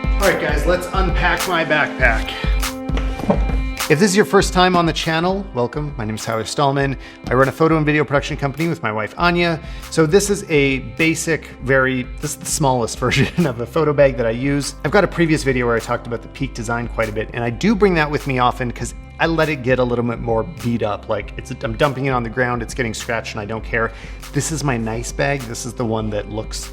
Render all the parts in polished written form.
All right guys, let's unpack my backpack. If this is your first time on the channel, welcome. My name is Stalman. I run a photo and video production company with my wife, Anya. So this is a basic, this is the smallest version of a photo bag that I use. I've got a previous video where I talked about the Peak design quite a bit, and I do bring that with me often because I let it get a little bit more beat up. Like I'm dumping it on the ground, it's getting scratched and I don't care. This is my nice bag. This is the one that looks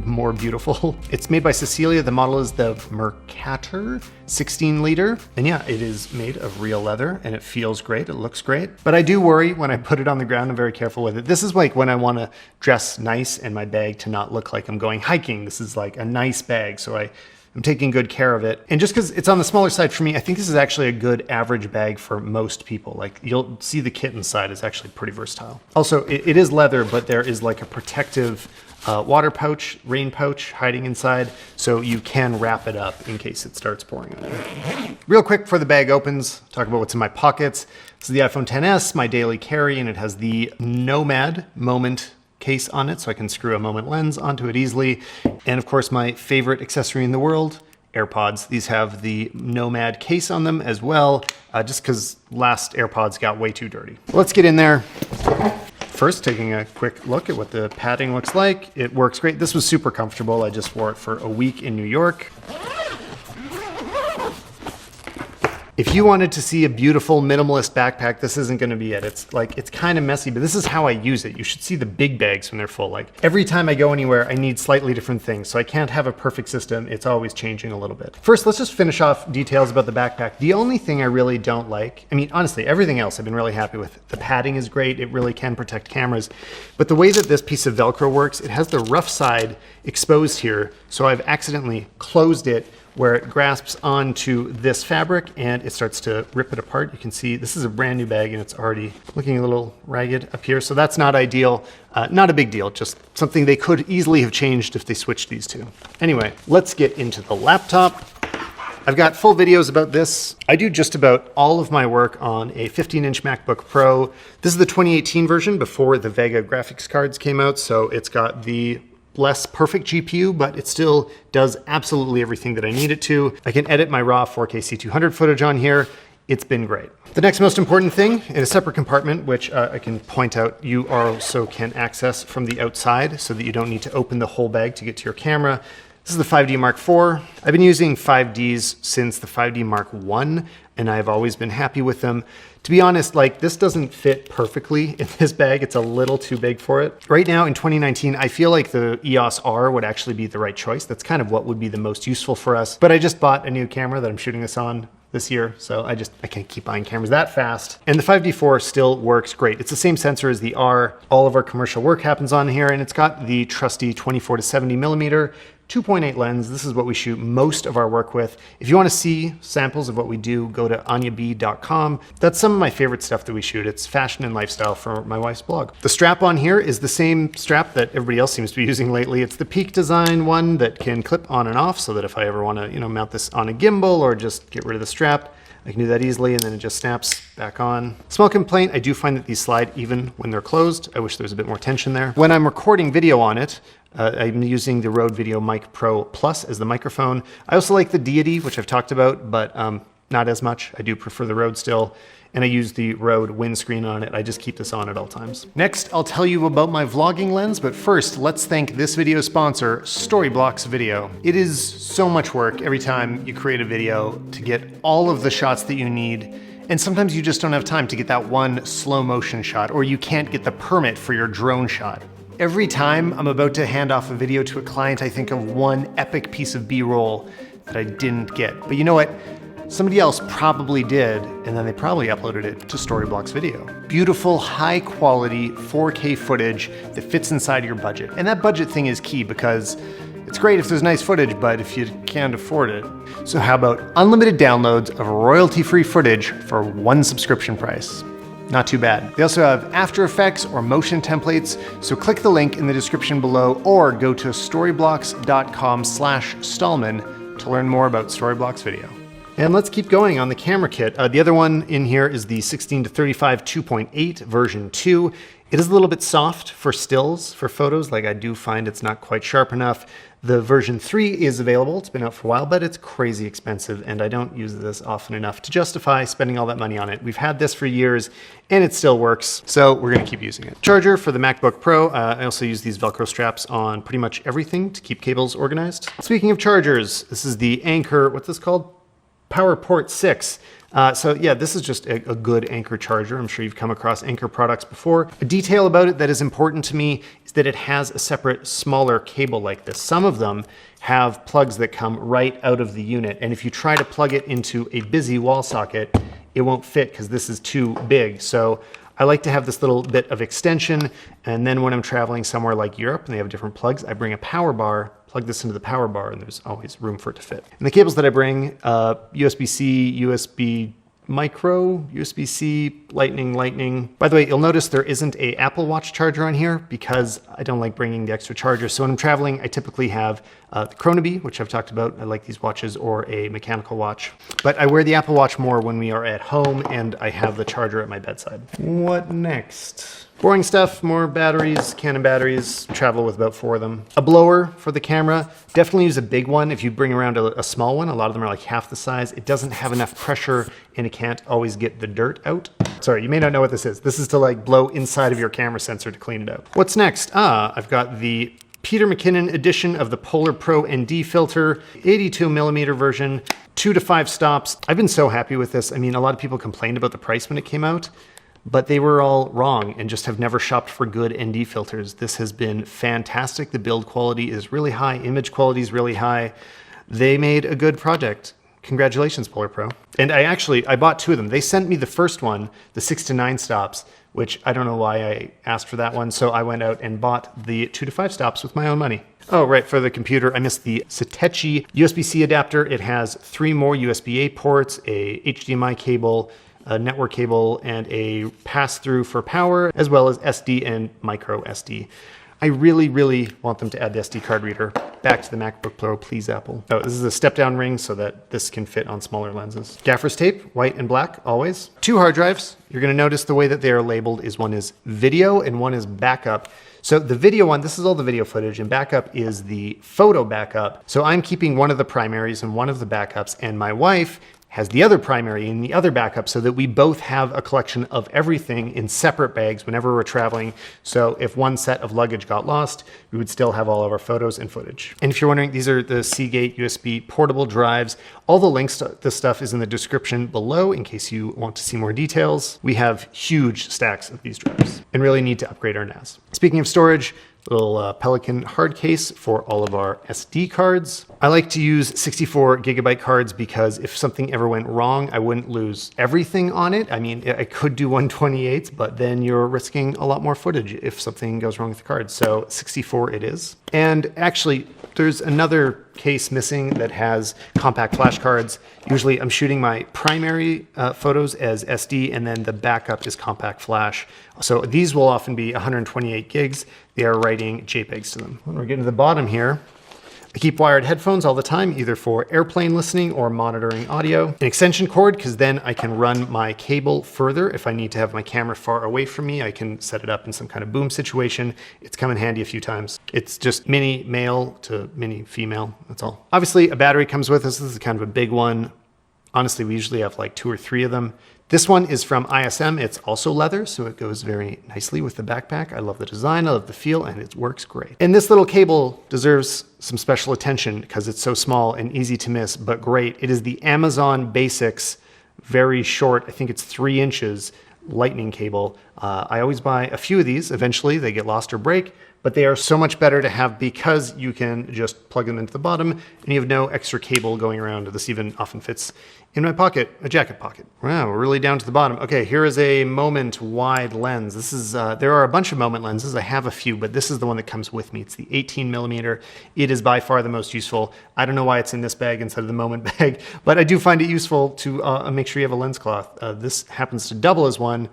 more beautiful. It's made by CECELIA. The model is the MERCATOR 16 liter. And yeah, it is made of real leather and it feels great. It looks great. But I do worry when I put it on the ground. I'm very careful with it. This is like when I want to dress nice and my bag to not look like I'm going hiking. This is like a nice bag. So I'm taking good care of it. And just because it's on the smaller side for me, I think this is actually a good average bag for most people. Like you'll see the kit inside is actually pretty versatile. Also, it is leather, but there is like a protective water pouch, rain pouch hiding inside, so you can wrap it up in case it starts pouring on you. Real quick before the bag opens, talk about what's in my pockets. This is the iPhone XS, my daily carry, and it has the NOMAD Moment case on it, so I can screw a Moment lens onto it easily. And of course, my favorite accessory in the world, AirPods. These have the NOMAD case on them as well, just because last AirPods got way too dirty. Let's get in there. First, taking a quick look at what the padding looks like. It works great. This was super comfortable. I just wore it for a week in New York. If you wanted to see a beautiful minimalist backpack, this isn't gonna be it. It's kind of messy, but this is how I use it. You should see the big bags when they're full. Like every time I go anywhere, I need slightly different things. So I can't have a perfect system. It's always changing a little bit. First, let's just finish off details about the backpack. The only thing I really don't like, I mean, honestly, everything else I've been really happy with. The padding is great. It really can protect cameras. But the way that this piece of Velcro works, it has the rough side exposed here. So I've accidentally closed it where it grasps onto this fabric and it starts to rip it apart. You can see this is a brand new bag and it's already looking a little ragged up here. So that's not ideal, not a big deal, just something they could easily have changed if they switched these two. Anyway, let's get into the laptop. I've got full videos about this. I do just about all of my work on a 15-inch MacBook Pro. This is the 2018 version before the Vega graphics cards came out. So it's got the less perfect GPU, but it still does absolutely everything that I need it to. I can edit my raw 4K C200 footage on here. It's been great. The next most important thing, in a separate compartment, which I can point out, you also can access from the outside so that you don't need to open the whole bag to get to your camera. This is the 5D Mark IV. I've been using 5Ds since the 5D Mark I, and I've always been happy with them. To be honest, like this doesn't fit perfectly in this bag. It's a little too big for it. Right now in 2019, I feel like the EOS R would actually be the right choice. That's kind of what would be the most useful for us. But I just bought a new camera that I'm shooting this on this year, so I can't keep buying cameras that fast. And the 5D4 still works great. It's the same sensor as the R. All of our commercial work happens on here, and it's got the trusty 24 to 70 millimeter 2.8 lens. This is what we shoot most of our work with. If you want to see samples of what we do, go to anyab.com. That's some of my favorite stuff that we shoot. It's fashion and lifestyle for my wife's blog. The strap on here is the same strap that everybody else seems to be using lately. It's the Peak design one that can clip on and off so that if I ever want to, mount this on a gimbal or just get rid of the strap, I can do that easily and then it just snaps back on. Small complaint, I do find that these slide even when they're closed. I wish there was a bit more tension there. When I'm recording video on it, I'm using the Rode Video MICPRO Plus as the microphone. I also like the Deity, which I've talked about, but not as much. I do prefer the Rode still. And I use the Rode windscreen on it. I just keep this on at all times. Next, I'll tell you about my vlogging lens, but first, let's thank this video sponsor, Storyblocks Video. It is so much work every time you create a video to get all of the shots that you need. And sometimes you just don't have time to get that one slow motion shot, or you can't get the permit for your drone shot. Every time I'm about to hand off a video to a client, I think of one epic piece of B-roll that I didn't get. But you know what? Somebody else probably did, and then they probably uploaded it to Storyblocks Video. Beautiful, high quality 4K footage that fits inside your budget. And that budget thing is key because it's great if there's nice footage, but if you can't afford it. So how about unlimited downloads of royalty-free footage for one subscription price? Not too bad. They also have After Effects or motion templates, so click the link in the description below or go to storyblocks.com/Stalman to learn more about Storyblocks Video. And let's keep going on the camera kit. The other one in here is the 16 to 35 2.8 version 2. It is a little bit soft for stills, for photos. Like I do find it's not quite sharp enough. The version 3 is available. It's been out for a while, but it's crazy expensive and I don't use this often enough to justify spending all that money on it. We've had this for years and it still works, so we're gonna keep using it. Charger for the MacBook Pro. I also use these Velcro straps on pretty much everything to keep cables organized. Speaking of chargers, this is the ANKER, what's this called? PowerPort 6. So yeah, this is just a good Anker charger. I'm sure you've come across Anker products before. A detail about it that is important to me is that it has a separate smaller cable like this. Some of them have plugs that come right out of the unit. And if you try to plug it into a busy wall socket, it won't fit because this is too big. So I like to have this little bit of extension. And then when I'm traveling somewhere like Europe and they have different plugs, I bring a power bar, plug this into the power bar, and there's always room for it to fit. And the cables that I bring, USB-C, USB micro, USB-C, lightning. By the way, you'll notice there isn't a Apple Watch charger on here because I don't like bringing the extra charger. So when I'm traveling, I typically have the KRONABY, which I've talked about. I like these watches, or a mechanical watch. But I wear the Apple Watch more when we are at home and I have the charger at my bedside. What next? Boring stuff, more batteries, Canon batteries, travel with about 4 of them. A blower for the camera, definitely use a big one. If you bring around a small one, a lot of them are like half the size. It doesn't have enough pressure and it can't always get the dirt out. Sorry, you may not know what this is. This is to like blow inside of your camera sensor to clean it out. What's next? I've got the Peter McKinnon edition of the Polar Pro ND filter, 82mm version, 2 to 5 stops. I've been so happy with this. I mean, a lot of people complained about the price when it came out, but they were all wrong and just have never shopped for good ND filters. This has been fantastic. The build quality is really high. Image quality is really high. They made a good project. Congratulations, Polar Pro. And I bought 2 of them. They sent me the first one, the 6 to 9 stops, which I don't know why I asked for that one. So I went out and bought the 2 to 5 stops with my own money. Oh, right, for the computer, I missed the SATECHI USB-C adapter. It has 3 more USB-A ports, a HDMI cable, a network cable, and a pass-through for power, as well as SD and micro SD. I really want them to add the SD card reader back to the MacBook Pro, please, Apple. Oh, this is a step-down ring so that this can fit on smaller lenses. Gaffers tape, white and black, always. 2 hard drives. You're gonna notice the way that they are labeled is one is video and one is backup. So the video one, this is all the video footage, and backup is the photo backup. So I'm keeping one of the primaries and one of the backups, and my wife has the other primary and the other backup so that we both have a collection of everything in separate bags whenever we're traveling. So if one set of luggage got lost, we would still have all of our photos and footage. And if you're wondering, these are the Seagate USB portable drives. All the links to this stuff is in the description below in case you want to see more details. We have huge stacks of these drives and really need to upgrade our NAS. Speaking of storage, little Pelican hard case for all of our SD cards. I like to use 64 gigabyte cards because if something ever went wrong, I wouldn't lose everything on it. I mean, I could do 128s, but then you're risking a lot more footage if something goes wrong with the card. So 64 it is. And actually, there's another case missing that has compact flash cards. Usually I'm shooting my primary photos as SD, and then the backup is compact flash. So these will often be 128 gigs. They are writing JPEGs to them. When we're getting to the bottom here, I keep wired headphones all the time, either for airplane listening or monitoring audio. An extension cord, because then I can run my cable further. If I need to have my camera far away from me, I can set it up in some kind of boom situation. It's come in handy a few times. It's just mini male to mini female, that's all. Obviously, a battery comes with us. This is kind of a big one. Honestly, we usually have like 2 or 3 of them. This one is from ISM. It's also leather, so it goes very nicely with the backpack. I love the design, I love the feel, and it works great. And this little cable deserves some special attention because it's so small and easy to miss, but great. It is the Amazon Basics, very short, I think it's 3 inches, lightning cable. I always buy a few of these. Eventually they get lost or break, but they are so much better to have because you can just plug them into the bottom and you have no extra cable going around. This even often fits in my pocket, a jacket pocket. Wow, we're really down to the bottom. Okay, here is a Moment wide lens. This is, there are a bunch of Moment lenses. I have a few, but this is the one that comes with me. It's the 18mm. It is by far the most useful. I don't know why it's in this bag instead of the Moment bag, but I do find it useful to make sure you have a lens cloth. This happens to double as one.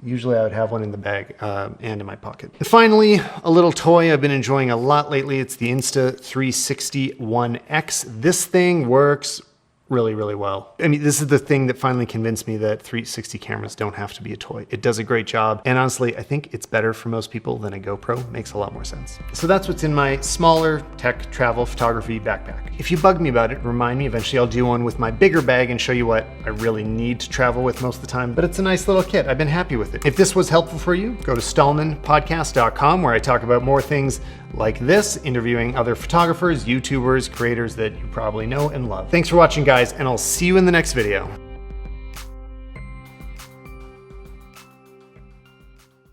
Usually I would have one in the bag and in my pocket. And finally, a little toy I've been enjoying a lot lately. It's the Insta 360 One X. This thing works really, really well. I mean, this is the thing that finally convinced me that 360 cameras don't have to be a toy. It does a great job. And honestly, I think it's better for most people than a GoPro. Makes a lot more sense. So that's what's in my smaller tech travel photography backpack. If you bug me about it, remind me. Eventually I'll do one with my bigger bag and show you what I really need to travel with most of the time. But it's a nice little kit. I've been happy with it. If this was helpful for you, go to StalmanPodcast.com, where I talk about more things like this, interviewing other photographers, YouTubers, creators that you probably know and love. Thanks for watching, guys, and I'll see you in the next video.